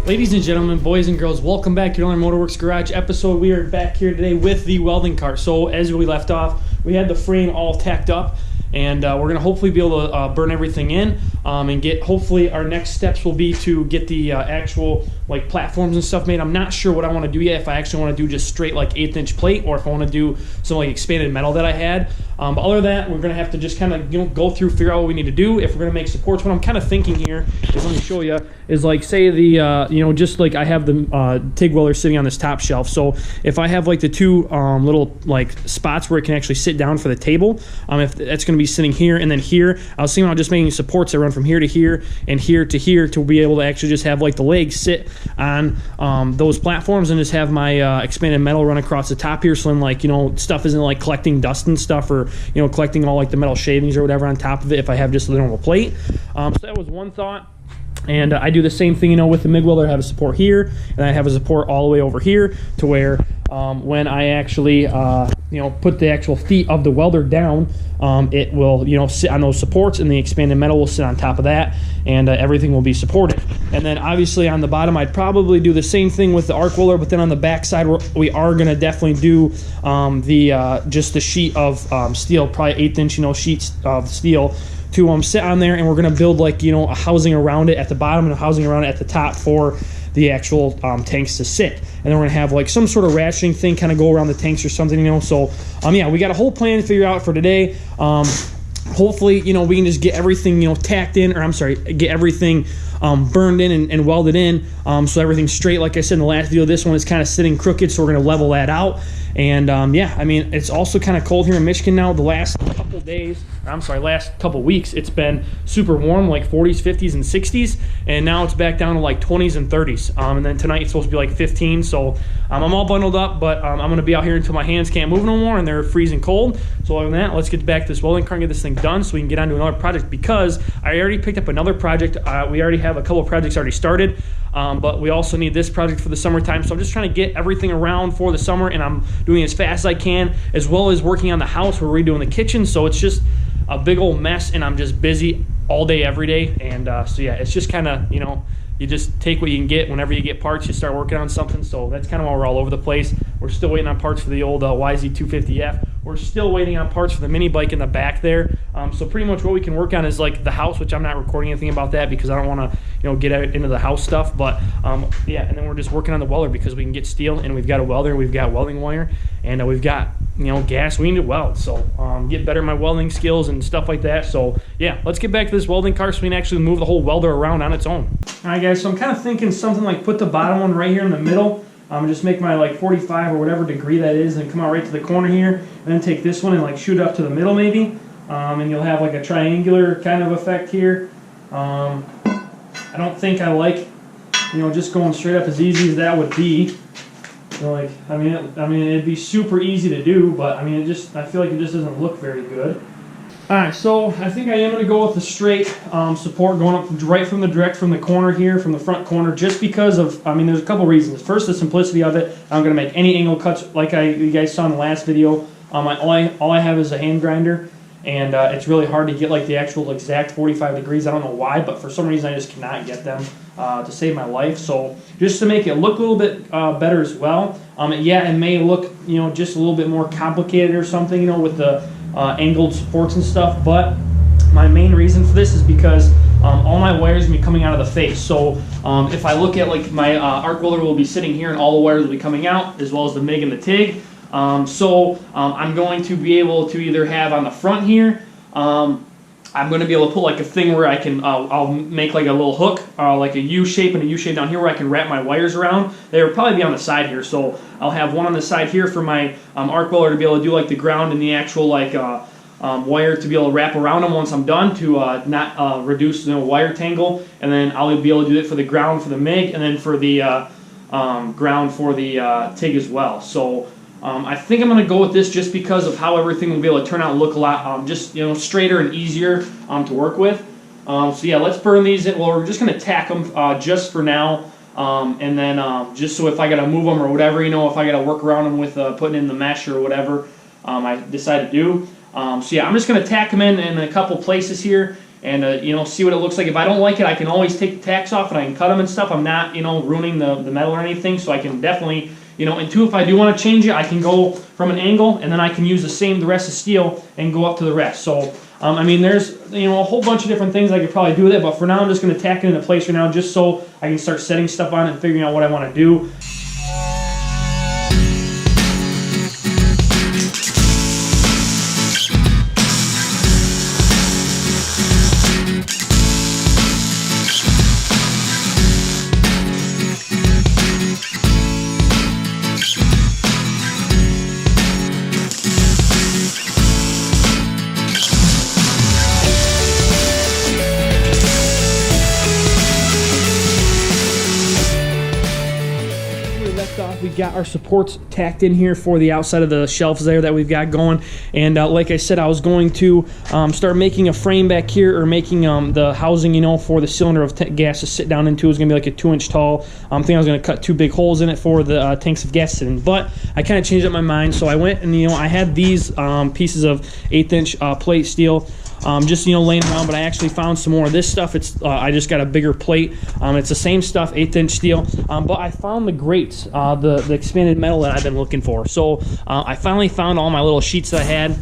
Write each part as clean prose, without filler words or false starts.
Ladies and gentlemen, boys and girls, welcome back to another Motorworks Garage episode. We are back here today with the welding cart. So as we left off, we had the frame all tacked up, and we're going to hopefully be able to burn everything in and get, hopefully our next steps will be to get the actual like platforms and stuff made. I'm not sure what I want to do yet, if I actually want to do just straight like 1/8 inch plate or if I want to do some like expanded metal that I had. But other than that, we're going to have to just kind of go through, figure out what we need to do. If we're going to make supports, what I'm kind of thinking here is, let me show you, is like say the, just like I have the TIG welder sitting on this top shelf. So if I have like the two little like spots where it can actually sit down for the table, if that's going to be sitting here and then here, I was thinking about just making supports that run from here to here and here to be able to actually just have like the legs sit on those platforms and just have my expanded metal run across the top here, so then like stuff isn't like collecting dust and stuff, or collecting all like the metal shavings or whatever on top of it if I have just a normal plate. So that was one thought. And I do the same thing, with the MIG welder. I have a support here, and I have a support all the way over here to where when I actually, put the actual feet of the welder down, it will, sit on those supports, and the expanded metal will sit on top of that, and everything will be supported. And then obviously on the bottom, I'd probably do the same thing with the arc welder, but then on the back side, we are going to definitely do just the sheet of steel, probably 1/8 inch, sheets of steel, to sit on there, and we're going to build like a housing around it at the bottom and a housing around it at the top for the actual tanks to sit. And then we're going to have like some sort of ratcheting thing kind of go around the tanks or something, so yeah, we got a whole plan to figure out for today. Hopefully we can just get everything tacked in, or I'm sorry, get everything burned in and welded in, so everything's straight. Like I said in the last video, this one is kind of sitting crooked, so we're going to level that out. And yeah, I mean, it's also kind of cold here in Michigan now. The last couple days, last couple weeks, it's been super warm, like 40s, 50s, and 60s, and now it's back down to like 20s and 30s. And then tonight it's supposed to be like 15, so I'm all bundled up, but I'm going to be out here until my hands can't move no more and they're freezing cold. So other than that, let's get back to this welding cart and get this thing done so we can get on to another project, because I already picked up another project. We already have a couple of projects already started, but we also need this project for the summertime. So I'm just trying to get everything around for the summer, and I'm doing as fast as I can, as well as working on the house. We're redoing the kitchen, so it's just a big old mess, and I'm just busy all day, every day. And so yeah, it's just kind of, you just take what you can get. Whenever you get parts, you start working on something. So that's kind of why we're all over the place. We're still waiting on parts for the old YZ250F. We're still waiting on parts for the mini bike in the back there. So pretty much what we can work on is like the house, which I'm not recording anything about that because I don't want to, get into the house stuff. But yeah, and then we're just working on the welder because we can get steel, and we've got a welder, we've got welding wire, and we've got gas. We need to weld, so get better at my welding skills and stuff like that. So yeah, let's get back to this welding cart so we can actually move the whole welder around on its own. All right, guys. So I'm kind of thinking something like put the bottom one right here in the middle. Just make my like 45 or whatever degree that is, and come out right to the corner here, and then take this one and like shoot up to the middle maybe, and you'll have like a triangular kind of effect here. I don't think I like, just going straight up as easy as that would be. I mean, it'd be super easy to do, but I mean, I feel like it just doesn't look very good. All right, so I think I am going to go with the straight support going up right from the corner here, from the front corner, just because of, there's a couple reasons. First, the simplicity of it. I'm going to make any angle cuts like you guys saw in the last video. All I have is a hand grinder, and it's really hard to get like the actual exact 45 degrees. I don't know why, but for some reason I just cannot get them to save my life. So just to make it look a little bit better as well. Yeah, it may look just a little bit more complicated or something, with the angled supports and stuff, but my main reason for this is because all my wires will be coming out of the face. So if I look at like my arc welder will be sitting here, and all the wires will be coming out, as well as the MIG and the TIG. So I'm going to be able to either have on the front here, I'm going to be able to put like a thing where I can, I'll make like a little hook, like a U shape and a U shape down here where I can wrap my wires around. They will probably be on the side here, so I'll have one on the side here for my arc welder to be able to do like the ground and the actual like wire to be able to wrap around them once I'm done to not reduce wire tangle, and then I'll be able to do it for the ground for the MIG, and then for the ground for the TIG as well. So I think I'm going to go with this just because of how everything will be able to turn out and look a lot just straighter and easier to work with. So yeah, let's burn these in. Well, we're just going to tack them just for now, and then just so if I got to move them or whatever, if I got to work around them with putting in the mesh or whatever I decide to do. So yeah, I'm just going to tack them in a couple places here, and see what it looks like. If I don't like it, I can always take the tacks off and I can cut them and stuff. I'm not ruining the metal or anything, so I can definitely and two, if I do want to change it, I can go from an angle and then I can use the rest of steel and go up to the rest. So I mean, there's a whole bunch of different things I could probably do with it, but for now I'm just going to tack it into place right now just so I can start setting stuff on it and figuring out what I want to do. We got our supports tacked in here for the outside of the shelves there that we've got going, and like I said, I was going to start making a frame back here, or making the housing for the cylinder of gas to sit down into. It's gonna be like a 2-inch tall thing. I was gonna cut 2 big holes in it for the tanks of gas to sit in, but I kind of changed up my mind, so I went and I had these pieces of 1/8-inch plate steel just laying around, but I actually found some more of this stuff. It's I just got a bigger plate. It's the same stuff, 1/8-inch steel, but I found the grates, the expanded metal that I've been looking for. So I finally found all my little sheets that I had,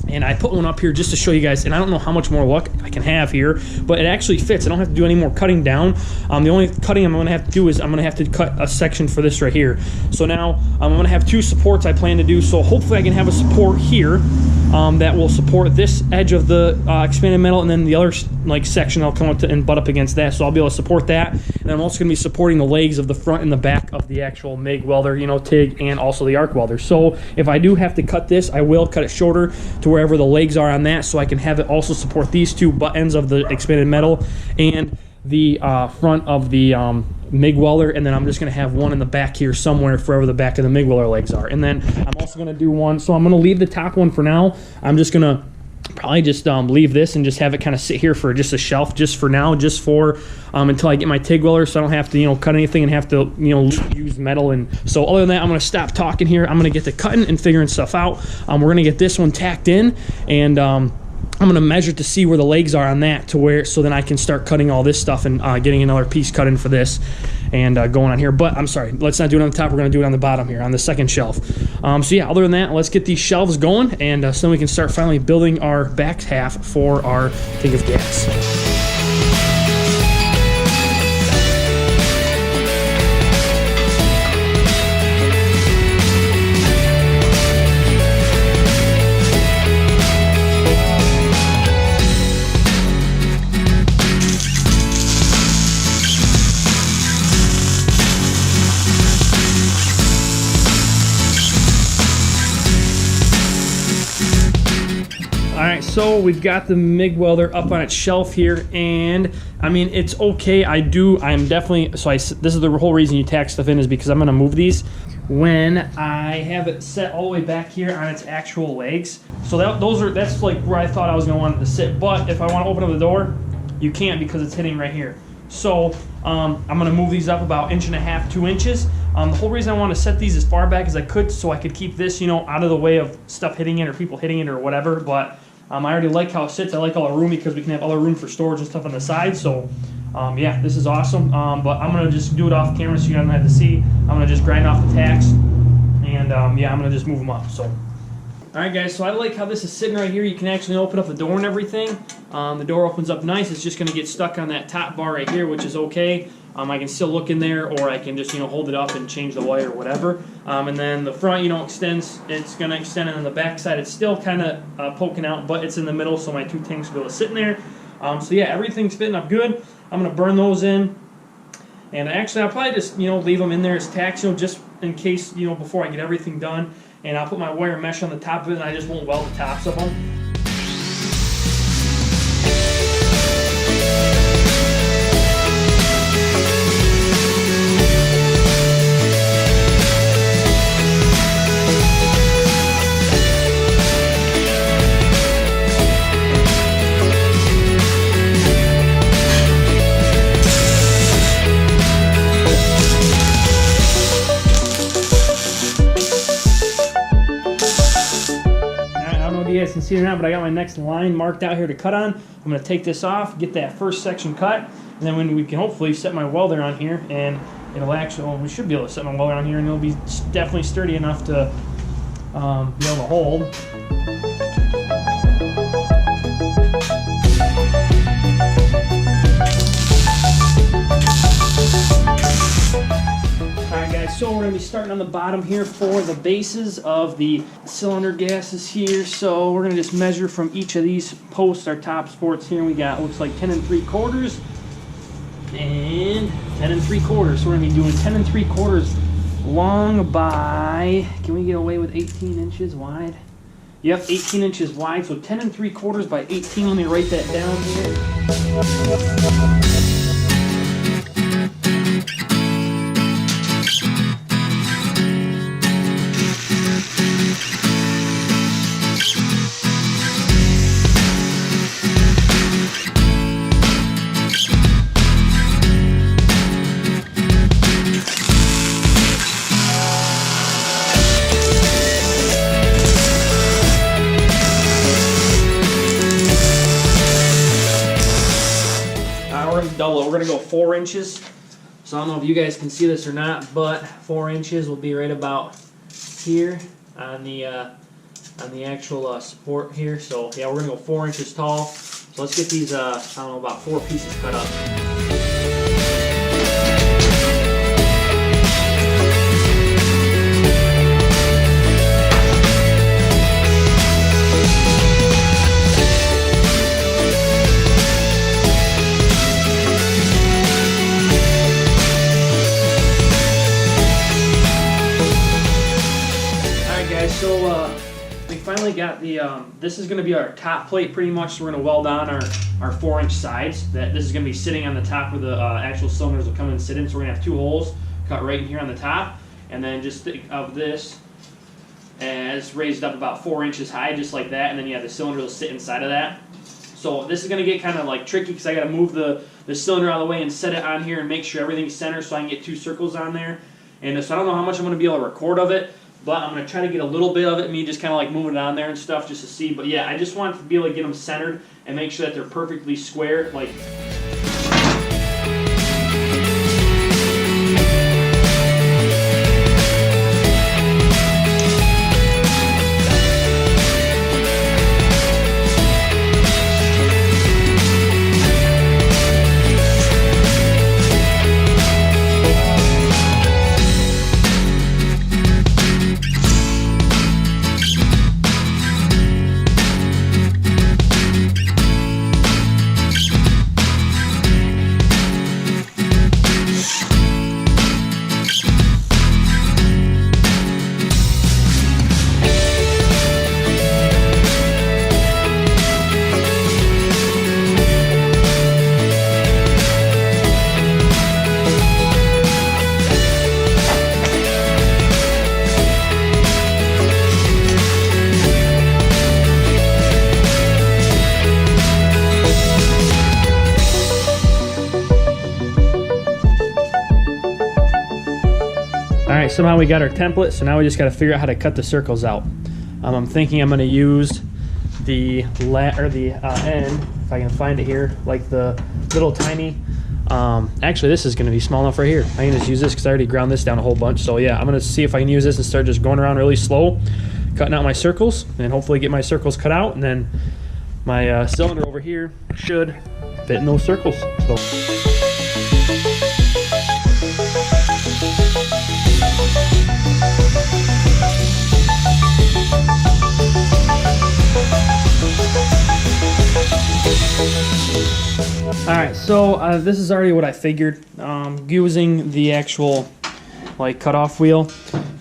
and I put one up here just to show you guys, and I don't know how much more luck I can have here, but it actually fits. I don't have to do any more cutting down. The only cutting I'm going to have to do is I'm going to have to cut a section for this right here. So now I'm going to have 2 supports I plan to do, so hopefully I can have a support here that will support this edge of the expanded metal, and then the other section I'll come up to and butt up against that, so I'll be able to support that. And I'm also going to be supporting the legs of the front and the back of the actual MIG welder, TIG, and also the arc welder. So if I do have to cut this, I will cut it shorter to wherever the legs are on that, so I can have it also support these 2 butt ends of the expanded metal and the front of the MIG welder, and then I'm just going to have one in the back here somewhere for wherever the back of the MIG welder legs are. And then I'm also going to do one, so I'm going to leave the top one for now. I'm just going to probably just leave this and just have it kind of sit here for just a shelf just for now, just for until I get my TIG welder, so I don't have to cut anything and have to use metal. And so other than that, I'm going to stop talking here. I'm going to get to cutting and figuring stuff out. We're going to get this one tacked in, and I'm going to measure to see where the legs are on that, to where, so then I can start cutting all this stuff and getting another piece cut in for this and going on here. But I'm sorry, let's not do it on the top. We're going to do it on the bottom here on the second shelf. So yeah, other than that, let's get these shelves going, and so then we can start finally building our back half for our tank of gas. Alright, so we've got the MIG welder up on its shelf here, and I mean, it's okay. I'm definitely, so this is the whole reason you tack stuff in, is because I'm going to move these when I have it set all the way back here on its actual legs. So that's like where I thought I was going to want it to sit, but if I want to open up the door, you can't, because it's hitting right here. So I'm going to move these up about 1.5 inches, 2 inches. The whole reason I want to set these as far back as I could, so I could keep this, out of the way of stuff hitting it or people hitting it or whatever. But I already like how it sits. I like all the room, because we can have other room for storage and stuff on the side. So yeah, this is awesome. But I'm going to just do it off camera so you guys don't have to see. I'm going to just grind off the tacks, and yeah, I'm going to just move them up. So, alright guys, so I like how this is sitting right here. You can actually open up the door and everything. The door opens up nice. It's just going to get stuck on that top bar right here, which is okay. I can still look in there, or I can just hold it up and change the wire or whatever. And then the front extends. It's going to extend, and on the back side it's still kind of poking out, but it's in the middle, so my 2 tanks will be able to sit in there. So yeah, everything's fitting up good. I'm going to burn those in, and actually I'll probably just leave them in there as tacks, just in case, before I get everything done. And I'll put my wire mesh on the top of it, and I just won't weld the tops of them. you guys can see it or not, but I got my next line marked out here to cut on. I'm going to take this off, get that first section cut, and then when we can hopefully set my welder on here, and it'll actually, well, we should be able to set my welder on here, and it'll be definitely sturdy enough to be able to hold. Alright guys, so we're going to be starting on the bottom here for the bases of the cylinder gases here. So we're going to just measure from each of these posts, our top supports here. We got, looks like 10 3/4 and 10 3/4. So we're going to be doing 10 3/4 long by, can we get away with 18 inches wide? Yep, 18 inches wide, so 10 3/4 by 18. Let me write that down here. Double it. We're going to go 4 inches. So I don't know if you guys can see this or not, but 4 inches will be right about here on the actual support here. So yeah, we're going to go 4 inches tall. So let's get these, I don't know, about 4 pieces cut up. So we finally got the, this is going to be our top plate pretty much. So we're going to weld on our 4-inch sides. This is going to be sitting on the top where the actual cylinders will come and sit in. So we're going to have 2 holes cut right in here on the top. And then just think of this as raised up about 4 inches high, just like that. And then you have the cylinder will sit inside of that. So this is going to get kind of like tricky because I got to move the cylinder out of the way and set it on here and make sure everything's centered so I can get 2 circles on there. And so I don't know how much I'm going to be able to record of it, but I'm going to try to get a little bit of it, me just kind of like moving it on there and stuff just to see. But yeah, I just want to be able to get them centered and make sure that they're perfectly square. Like, Alright, somehow we got our template, so now we just got to figure out how to cut the circles out. I'm thinking I'm going to use the end, if I can find it here, like the little tiny, actually this is going to be small enough right here. I can just use this because I already ground this down a whole bunch. So yeah, I'm going to see if I can use this and start just going around really slow, cutting out my circles, and hopefully get my circles cut out, and then my cylinder over here should fit in those circles. So. Alright, so this is already what I figured. Using the actual like cutoff wheel,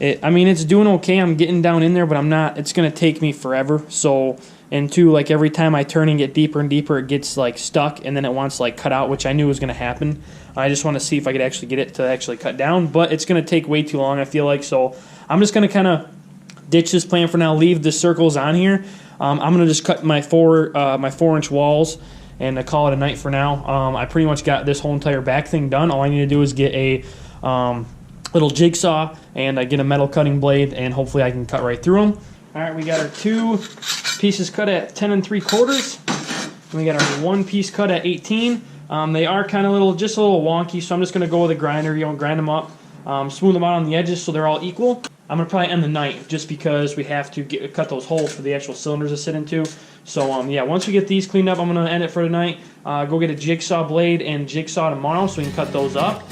I mean it's doing okay. I'm getting down in there, but I'm not. It's gonna take me forever. So, and two, like every time I turn and get deeper and deeper, it gets like stuck, and then it wants to like cut out, which I knew was gonna happen. I just want to see if I could actually get it to actually cut down, but it's gonna take way too long, I feel like. So I'm just gonna kind of ditch this plan for now. Leave the circles on here. I'm gonna just cut my 4-inch walls and call it a night for now. I pretty much got this whole entire back thing done. All I need to do is get a little jigsaw and get a metal cutting blade, and hopefully I can cut right through them. All right, we got our 2 pieces cut at 10 3/4. And we got our 1 piece cut at 18. They are kind of just a little wonky, so I'm just going to go with a grinder, grind them up, smooth them out on the edges so they're all equal. I'm going to probably end the night just because we have to cut those holes for the actual cylinders to sit into. So, yeah, once we get these cleaned up, I'm going to end it for tonight. Go get a jigsaw blade and jigsaw tomorrow so we can cut those up.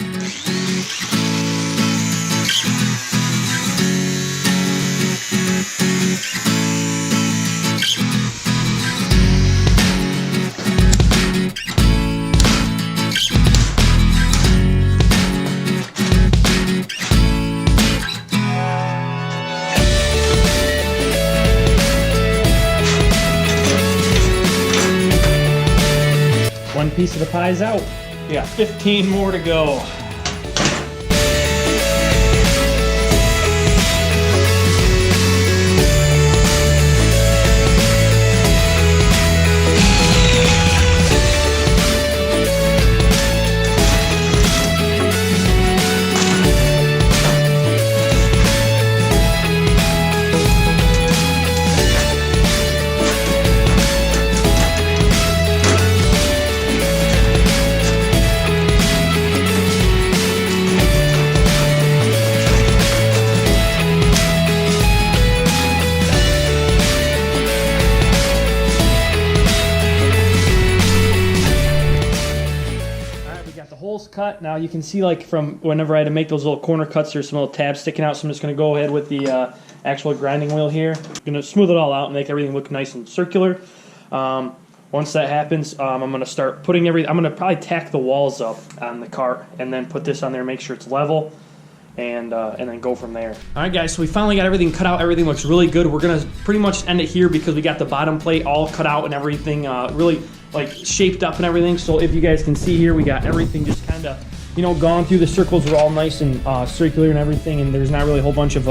One piece of the pie's out. We got 15 more to go. Holes cut. Now you can see, like, from whenever I had to make those little corner cuts, there's some little tabs sticking out, so I'm just going to go ahead with the actual grinding wheel here. I'm going to smooth it all out and make everything look nice and circular. Once that happens, I'm going to start putting everything. I'm going to probably tack the walls up on the cart and then put this on there, make sure it's level, and then go from there. All right, guys, so we finally got everything cut out. Everything looks really good. We're going to pretty much end it here because we got the bottom plate all cut out and everything really, like, shaped up and everything. So if you guys can see here, we got everything just kind of, gone through. The circles are all nice and circular and everything, and there's not really a whole bunch of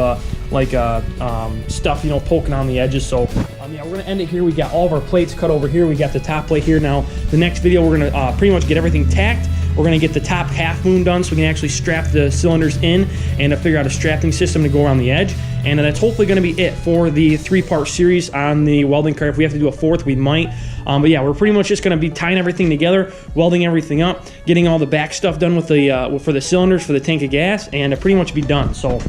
stuff, poking on the edges. So yeah, we're gonna end it here. We got all of our plates cut over here. We got the top plate here. Now the next video, we're gonna pretty much get everything tacked. We're gonna get the top half moon done so we can actually strap the cylinders in and figure out a strapping system to go around the edge. And that's hopefully gonna be it for the 3-part series on the welding cart. If we have to do a 4th, we might. But yeah, we're pretty much just gonna be tying everything together, welding everything up, getting all the back stuff done with the for the cylinders for the tank of gas, and pretty much be done. So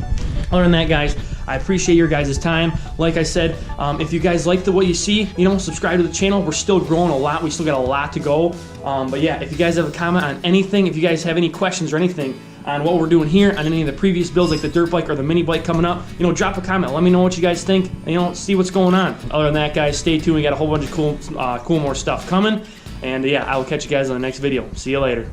other than that, guys, I appreciate your guys' time. Like I said, if you guys like what you see, subscribe to the channel. We're still growing a lot. We still got a lot to go. But yeah, if you guys have a comment on anything, if you guys have any questions or anything on what we're doing here, on any of the previous builds like the dirt bike or the mini bike coming up, drop a comment. Let me know what you guys think, and see what's going on. Other than that, guys, stay tuned. We got a whole bunch of cool more stuff coming. And yeah, I will catch you guys on the next video. See you later.